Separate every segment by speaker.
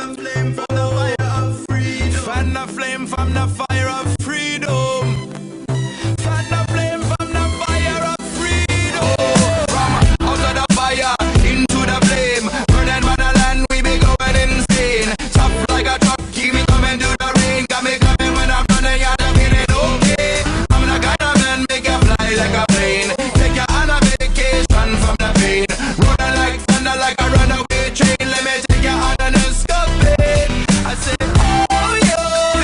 Speaker 1: Fan the flame from the fire of freedom. Fan the flame from the fire of freedom. From out of the fire into the flame, burning motherland, we be going insane. Tough like a truck, keep me coming to the rain. Got me coming when I'm running out of feeling okay. I'm the kind of man make you fly like a plane. Take you on a vacation from the pain. Running like thunder like a runaway train. Let me take you on an escapade. I say, oh yo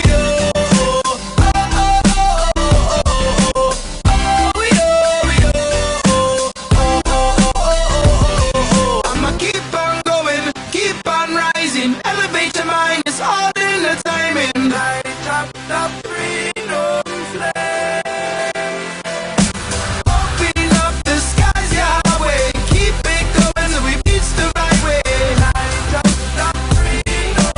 Speaker 1: yo, oh oh oh oh oh, oh yo yo, oh oh oh oh. I'ma keep on going, keep on rising. Elevate your mind, it's all in the timing. Light up the freedom flame. Open up the skies, Yahweh. Keep it going so we reach the right way. Light up the freedom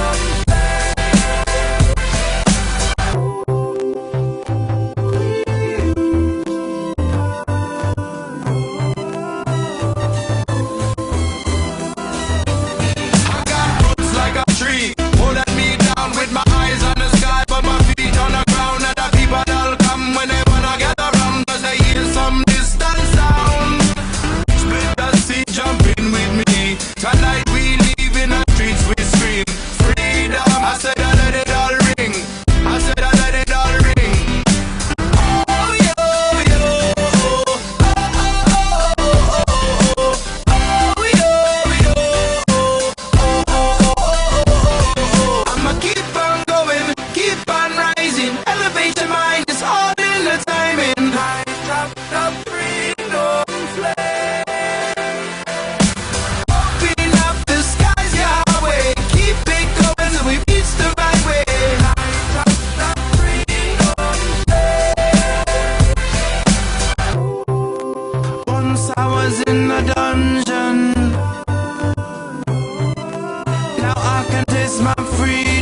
Speaker 1: I got roots like a tree, holding me down with my eyes on the sky, but my feet on the ground. And the people all come when they wanna get around, cause they hear some distant sound. Split the seat, jump in with me. Tonight we leave in the streets, we scream freedom. I said I let it all ring. I said I let it all ring. Oh yo yo, oh oh oh oh, oh yo yo, oh oh oh. I'ma keep on going, keep on rising. Elevate your mind, it's all in the timing. Light up the freedom flame. Open up the skies, Yahweh. Keep it going so we reach the right way. Light up the freedom flame. Once I was in a dungeon, now I can taste my freedom.